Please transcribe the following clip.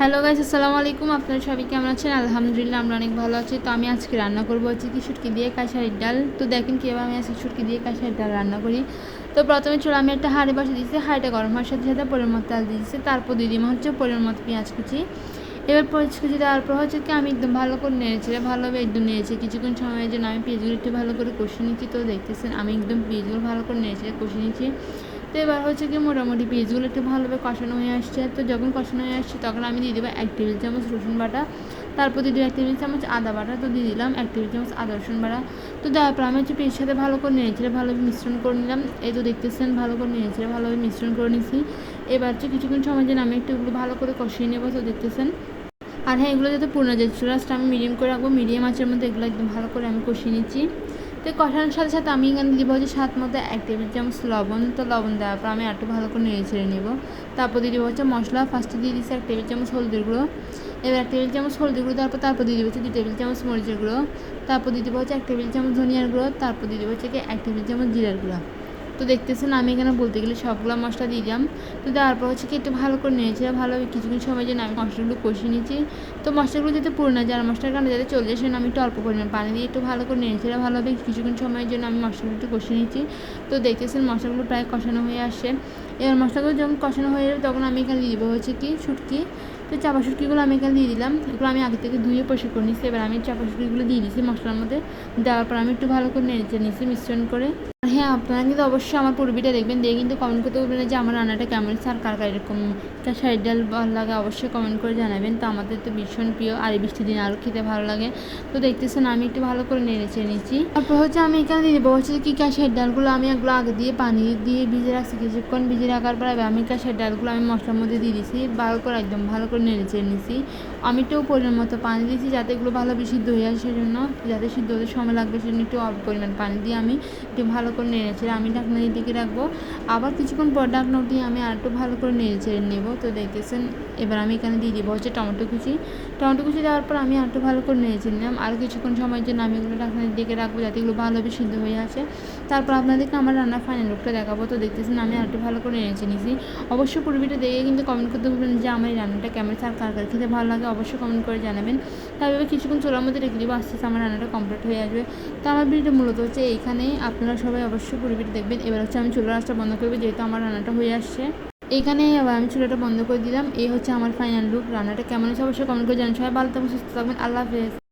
Hello guys, আসসালামু আলাইকুম। আপনারা সবাই কেমন আছেন? আলহামদুলিল্লাহ আমরা অনেক ভালো আছি। তো আমি আজকে রান্না করবো হচ্ছে কি শুটকি দিয়ে কাঁসারির ডাল। তো দেখেন কীভাবে আমি আজকে শুটকি দিয়ে কাঁসারির ডাল রান্না করি। তো প্রথমে চলো আমি একটা হাঁড়ি বসে দিয়েছি, হাঁড়িটা গরম হওয়ার সাথে সাথে পরিমাণ মতো তেল দিয়ে দিচ্ছি, তারপর দিয়ে দিব হচ্ছে পরিমাণ মতো পেঁয়াজ কুচি। এবার পেঁয়াজ কুচি দেওয়ার পর হচ্ছে কি আমি একদম ভালো করে নেড়েছি, ভালোভাবে একদম নেড়েছি কিছুক্ষণ সময়ের জন্য আমি পেঁয়াজগুলো একটু ভালো করে কষিয়ে নিচ্ছি। তো দেখতেছেন আমি একদম পেঁয়াজগুলো ভালো করে নেড়েছি কষিয়ে নিচ্ছি। তো এবার হচ্ছে কি মোটামুটি পেঁয়াজগুলো একটু ভালোভাবে কষানো হয়ে আসছে। তো যখন কষানো হয়ে আসছে তখন আমি দিয়ে দেবো 1 টেবিল চামচ রসুন বাটা, তারপর দিয়ে দেবো 1 টেবিল চামচ আদা বাটা। তো দিয়ে দিলাম 1 টেবিল চামচ আদা রসুন বাটা। তো দেওয়ার পর আমি হচ্ছে পেঁয়াজের সাথে ভালো করে নেড়েছিলাম, ভালোভাবে মিশ্রণ করে নিলাম। এই তো দেখতেছেন ভালো করে নেড়েছিলাম, ভালোভাবে মিশ্রণ করে নিচ্ছি। এবার হচ্ছে কিছুক্ষণ সময় যেন আমি একটু এগুলো ভালো করে কষিয়ে নেবো। তো দেখতেছেন আর হ্যাঁ, এগুলো যাতে পুড়ে না যায়, চুলাটা আমি মিডিয়াম করে রাখবো, মিডিয়াম আঁচের মধ্যে এগুলো একদম ভালো করে আমি কষিয়ে নিচ্ছি। তো কষানোর সাথে সাথে আমি এখানে দিব হচ্ছে স্বাদ মতো 1 টেবিল চামচ লবণ। তো লবণ দেওয়ার পর আমি একটু ভালো করে নেড়ে ছেড়ে নেবো। তারপর দিয়ে দেবো হচ্ছে মশলা, ফার্স্টে দিয়ে দিচ্ছি 1 টেবিল চামচ হলদির গুঁড়ো। এবার 1 টেবিল চামচ হলদির গুঁড়ো তারপর দিয়ে দেবো হচ্ছে 2 টেবিল চামচ মরিচের গুঁড়ো, তারপর দিয়ে দেবো হচ্ছে 1 টেবিল চামচ ধনিয়ার গুঁড়ো, তারপর দিয়ে দেবো হচ্ছে 1 টেবিল চামচ জিরার গুঁড়ো। তো দেখতেছেন আমি এখানে বলতে গেলে সবগুলো মশলা দিয়ে দিলাম। তো দেওয়ার পর হচ্ছে কি একটু ভালো করে নিয়েছিলাম, ভালোভাবে কিছুক্ষণ সময় জন্য আমি মশলাগুলো কষিয়ে নিয়েছি। তো মশলাগুলো যাতে পুরো না যায় আর মশলার কারণে যাতে চলে যায়, আমি একটু অল্প পরিমাণ পানি দিয়ে একটু ভালো করে নিয়েছিলাম, ভালোভাবে কিছুক্ষণ সময়ের জন্য আমি মশলাগুলো একটু কষিয়ে নিয়েছি। তো দেখতেছেন মশলাগুলো প্রায় কষানো হয়ে আসছে। এবার মশলাগুলো যখন কষানো হয়ে যাবে তখন আমি এখানে দিয়ে দেবো হচ্ছে কি শুটকি। তো চাপা শুটকিগুলো আমি এখানে দিয়ে দিলাম, এগুলো আমি আগে থেকে ধুয়ে পরিষ্কার করে নিচ্ছি। এবার আমি চাপা শুটকিগুলো দিয়ে দিচ্ছি মশলার মধ্যে, দেওয়ার পর আমি একটু ভালো করে নেড়ে নিচ্ছি মিশ্রণ করে। হ্যাঁ, আপনারা কিন্তু অবশ্যই আমার পুরোটা দেখবেন, দিয়ে কিন্তু কমেন্ট করতে বলবেন যে আমার রান্নাটা কেমন হচ্ছে আর কার কার এরকম কাঁসারির ডাল ভালো লাগে অবশ্যই কমেন্ট করে জানাবেন। তো আমাদের তো ভীষণ প্রিয়, আর এই বৃষ্টির দিন আরও খেতে ভালো লাগে। তো দেখতেছেন আমি একটু ভালো করে নেড়ে নিচ্ছি। তারপর হচ্ছে আমি এখানে দিয়ে দেবো হচ্ছে কি কাঁসারির ডালগুলো আমি এগুলো আগে দিয়ে পানি দিয়ে ভিজে রাখছি, কিছুক্ষণ ভিজে রাখার পর আমি কাঁসারির ডালগুলো আমি মশলার মধ্যে দিয়ে দিয়েছি, ভালো করে একদম ভালো করে নেড়ে নিচ্ছি। আমি একটু পরিমাণ মতো পানি দিয়েছি যাতে এগুলো ভালোভাবে সিদ্ধ হয়ে আসে, সেজন্য যাতে সিদ্ধ হতে সময় লাগবে সেজন্য একটু অল্প পরিমাণ পানি দিয়ে আমি একটু ভালো করে নেড়েছেড়ে আমি ঢাকনা দিয়ে ঢেকে রাখবো। আবার কিছুক্ষণ পর ঢাকনা উঠিয়ে আমি আর একটু ভালো করে নেড়েছেড়ে নেব। তো দেখতেছেন এবার আমি এখানে দিয়ে দিব হচ্ছে টমেটো কুচি। টমেটো কুচি দেওয়ার পর আমি আর একটু ভালো করে নেড়েছেড়ে নিলাম, আর কিছুক্ষণ সময়ের জন্য আমি এগুলো ঢাকনা দিয়ে ঢেকে রাখবো যাতে এগুলো ভালোভাবে সিদ্ধ হয়ে আসে। তারপর আপনাদেরকে আমার রান্নার ফাইনাল লুকটা দেখাবো। তো দেখতেছেন আমি আর একটু ভালো করে নেড়েছে নিয়েছি। অবশ্যই পুরো ভিডিও দেখে কিন্তু কমেন্ট করতে বলবেন যে আমার এই রান্নাটা কেমন, আর কার কার খেতে ভালো লাগে অবশ্যই কমেন্ট করে জানাবেন। তারপরে কিছুক্ষণ চুলার মধ্যে রেখে দিব, আস্তে আস্তে আমার রান্নাটা কমপ্লিট হয়ে আসবে। তো আমার ভিডিওটা মূলত হচ্ছে এইখানেই, আপনারা সবাই অবশ্যই পুরো ভিডিও দেখবেন। এবার হচ্ছে আমি চুলার আঁচটা বন্ধ করবো যেহেতু আমার রান্নাটা হয়ে আসছে। এইখানেই আবার আমি চুলাটা বন্ধ করে দিলাম। এই হচ্ছে আমার ফাইনাল লুক। রান্নাটা কেমন হচ্ছে অবশ্যই কমেন্ট করে জানান। সবাই ভালো থাকবেন, সুস্থ থাকবেন। আল্লাহ হাফেজ।